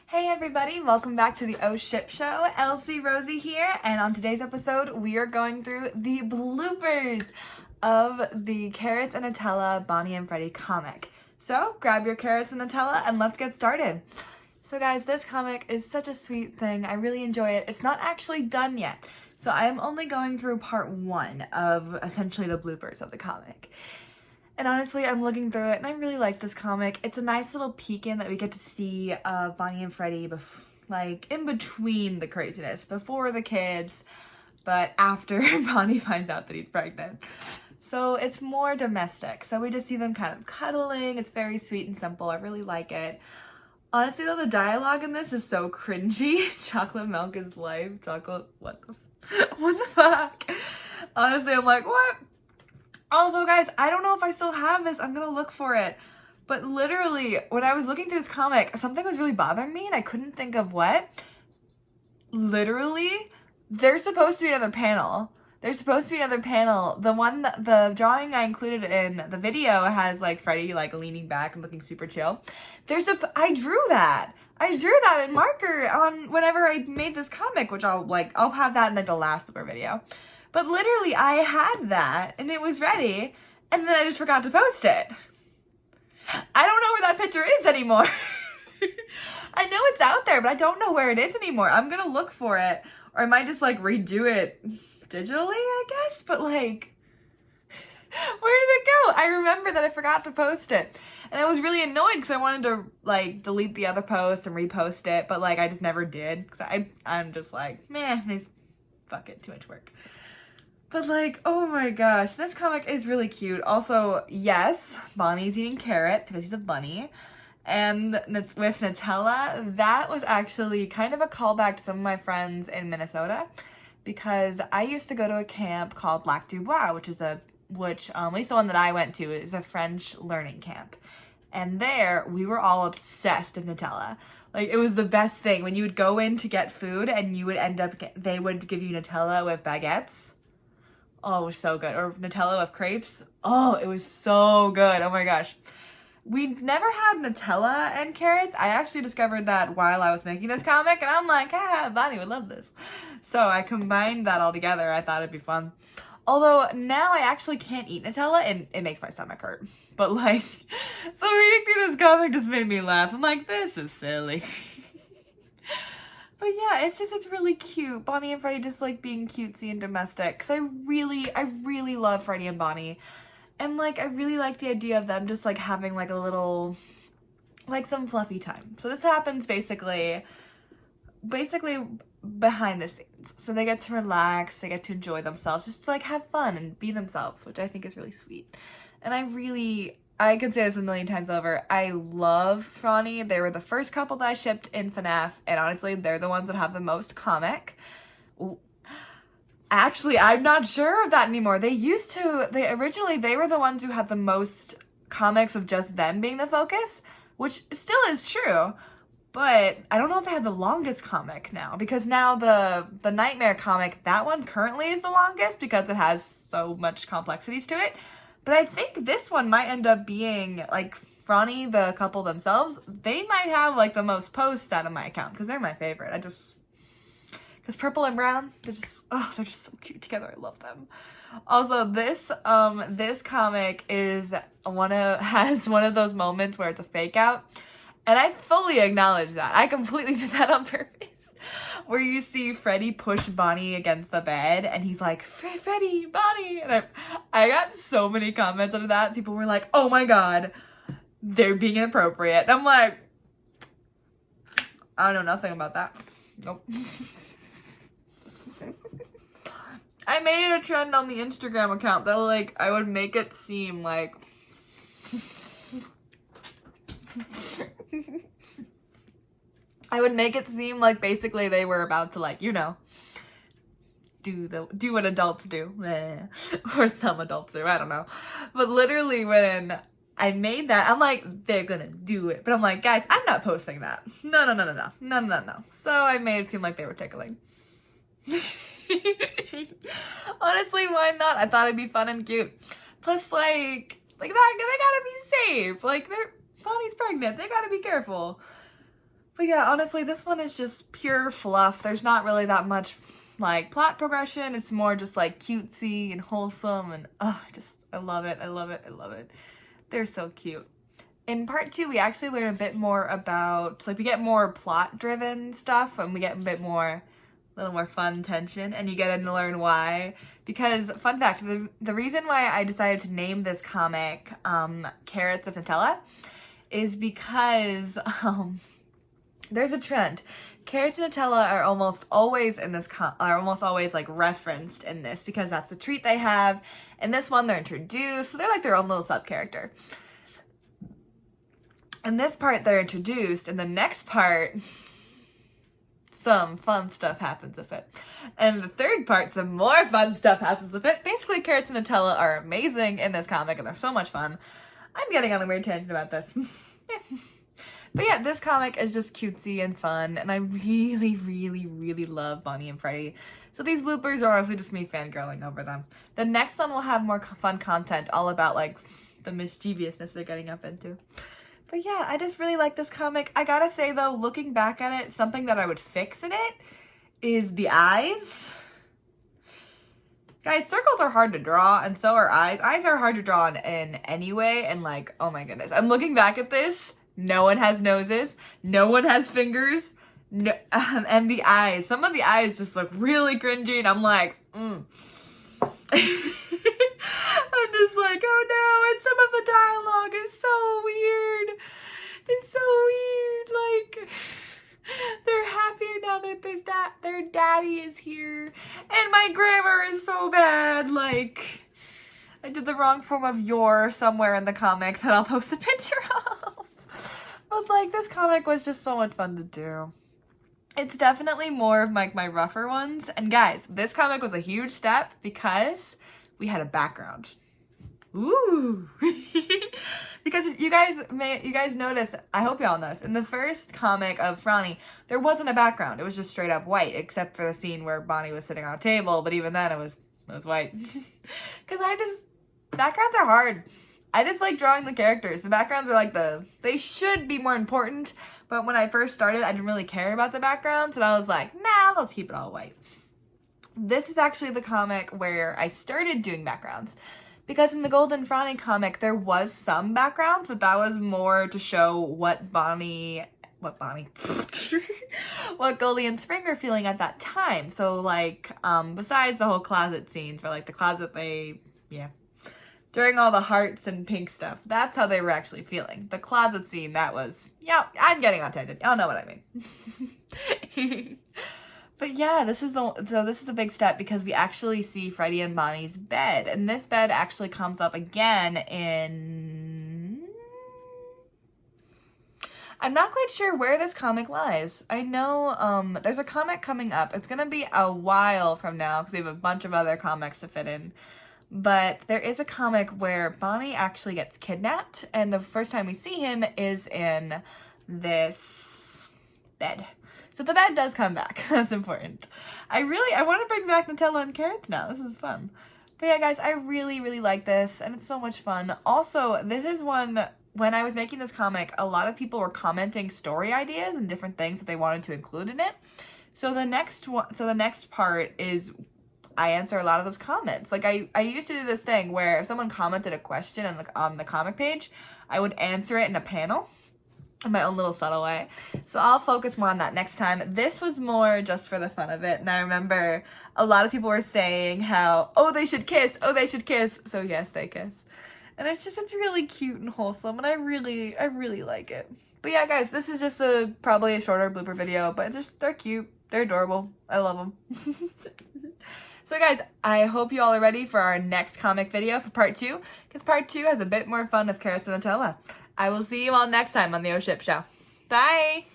Hey everybody, welcome back to the Oh Ship Show. Elsie Rosie here, and on today's episode, we are going through the bloopers of the Carrots and Nutella Bonnie and Freddie comic. So grab your carrots and Nutella and let's get started. So guys, this comic is such a sweet thing. I really enjoy it. It's not actually done yet. So I am only going through part 1 of essentially the bloopers of the comic. And honestly, I'm looking through it and I really like this comic. It's a nice little peek in that we get to see Bonnie and Freddie like in between the craziness, before the kids, but after Bonnie finds out that he's pregnant. So it's more domestic. So we just see them kind of cuddling. It's very sweet and simple. I really like it. Honestly though, the dialogue in this is so cringy. Chocolate milk is life. Chocolate, what the fuck? Honestly, I'm like, what? Also, guys, I don't know if I still have this. I'm gonna look for it. But literally, when I was looking through this comic, something was really bothering me and I couldn't think of what. Literally, there's supposed to be another panel. There's supposed to be another panel. The drawing I included in the video has like Freddie like leaning back and looking super chill. I drew that. I drew that in marker on whenever I made this comic, which I'll have that in like the last blooper video. But literally, I had that, and it was ready, and then I just forgot to post it. I don't know where that picture is anymore. I know it's out there, but I don't know where it is anymore. I'm gonna look for it, or I might just, like, redo it digitally, I guess, but, like, where did it go? I remember that I forgot to post it, and I was really annoyed because I wanted to, like, delete the other post and repost it, but, like, I just never did, because I'm just like, meh, fuck it, too much work. But like, oh my gosh, this comic is really cute. Also, yes, Bonnie's eating carrot because he's a bunny. And with Nutella, that was actually kind of a callback to some of my friends in Minnesota, because I used to go to a camp called Lac du Bois, at least the one that I went to, is a French learning camp. And there, we were all obsessed with Nutella. Like, it was the best thing. When you would go in to get food and you would they would give you Nutella with baguettes. Oh, it was so good. Or Nutella with crepes. Oh, it was so good. Oh my gosh. We never had Nutella and carrots. I actually discovered that while I was making this comic, and I'm like, Bonnie would love this. So I combined that all together. I thought it'd be fun. Although now I actually can't eat Nutella, and it makes my stomach hurt. But like, so reading through this comic just made me laugh. I'm like, this is silly. But yeah, it's really cute. Bonnie and Freddie just like being cutesy and domestic. Cause I really love Freddie and Bonnie. And like, I really like the idea of them just like having like a little, like some fluffy time. So this happens basically behind the scenes. So they get to relax, they get to enjoy themselves, just to like have fun and be themselves, which I think is really sweet. And I can say this a million times over. I love Franny. They were the first couple that I shipped in FNAF, and honestly, they're the ones that have the most comic. Ooh. Actually, I'm not sure of that anymore. Originally, they were the ones who had the most comics of just them being the focus, which still is true. But I don't know if they have the longest comic now, because now the Nightmare comic, that one currently is the longest because it has so much complexities to it. But I think this one might end up being, like, Franny, the couple themselves, they might have, like, the most posts out of my account, because they're my favorite. Because purple and brown, they're just so cute together. I love them. Also, this comic has one of those moments where it's a fake out, and I fully acknowledge that. I completely did that on purpose. Where you see Freddie push Bonnie against the bed, and he's like, Freddie, Bonnie, and I got so many comments under that. People were like, oh my god, they're being inappropriate. And I'm like, I know nothing about that. Nope. I made a trend on the Instagram account that like, I would make it seem like basically they were about to like, you know, do what adults do. Or some adults do, I don't know. But literally when I made that, I'm like, they're gonna do it. But I'm like, guys, I'm not posting that. No. So I made it seem like they were tickling. Honestly, why not? I thought it'd be fun and cute. Plus, like that, they gotta be safe. Like, Bonnie's pregnant. They gotta be careful. But yeah, honestly, this one is just pure fluff. There's not really that much like plot progression. It's more just like cutesy and wholesome, and I love it. I love it. I love it. They're so cute. In part 2, we actually learn a bit more about, like, we get more plot driven stuff, and we get a little more fun tension, and you get to learn why. Because, fun fact, the reason why I decided to name this comic Carrots of Nutella is because there's a trend. Carrots and Nutella are almost always in this like referenced in this, because that's the treat they have. In this one, they're introduced, so they're like their own little sub character. In this part, they're introduced. In the next part, some fun stuff happens with it. And the third part, some more fun stuff happens with it. Basically, Carrots and Nutella are amazing in this comic, and they're so much fun. I'm getting on a weird tangent about this. But yeah, this comic is just cutesy and fun, and I really, really, really love Bonnie and Freddie. So these bloopers are honestly just me fangirling over them. The next one will have more fun content, all about like the mischievousness they're getting up into. But yeah, I just really like this comic. I gotta say though, looking back at it, something that I would fix in it is the eyes. Guys, circles are hard to draw, and so are eyes. Eyes are hard to draw in anyway, and like, oh my goodness. I'm looking back at this. No one has noses. No one has fingers. No, and the eyes. Some of the eyes just look really cringy, and I'm like, I'm just like, oh no. And some of the dialogue is so weird. It's so weird. Like, they're happier now that their daddy is here. And my grammar is so bad. Like, I did the wrong form of "your" somewhere in the comic that I'll post a picture of. But like, this comic was just so much fun to do. It's definitely more of like my rougher ones. And guys, this comic was a huge step because we had a background. Ooh. Because you guys notice, I hope y'all notice, in the first comic of Frowny, there wasn't a background. It was just straight up white, except for the scene where Bonnie was sitting on a table, but even then it was white. Cause backgrounds are hard. I just like drawing the characters. The backgrounds are like they should be more important, but when I first started, I didn't really care about the backgrounds, and I was like, nah, let's keep it all white. This is actually the comic where I started doing backgrounds, because in the Golden Frowny comic, there was some backgrounds, but that was more to show what Goldie and Spring are feeling at that time. So like, besides the whole closet scenes, for like the closet during all the hearts and pink stuff, that's how they were actually feeling. The closet scene, that was, I'm getting on tangent. Y'all know what I mean. But yeah, this is a big step because we actually see Freddie and Bonnie's bed. And this bed actually comes up again in... I'm not quite sure where this comic lies. I know there's a comic coming up. It's going to be a while from now because we have a bunch of other comics to fit in. But there is a comic where Bonnie actually gets kidnapped, and the first time we see him is in this bed. So the bed does come back. That's important. I want to bring back Nutella and Carrots now. This is fun. But yeah, guys, I really, really like this, and it's so much fun. Also, this is one, when I was making this comic, a lot of people were commenting story ideas and different things that they wanted to include in it. So the next part is I answer a lot of those comments. Like, I used to do this thing where if someone commented a question on the comic page, I would answer it in a panel in my own little subtle way. So I'll focus more on that next time. This was more just for the fun of it. And I remember a lot of people were saying how, oh, they should kiss. Oh, they should kiss. So yes, they kiss. And it's really cute and wholesome. And I really like it. But yeah, guys, this is just probably a shorter blooper video, but they're cute. They're adorable. I love them. So guys, I hope you all are ready for our next comic video for part 2, because part 2 has a bit more fun with Carrots and Nutella. I will see you all next time on the O Ship Show. Bye!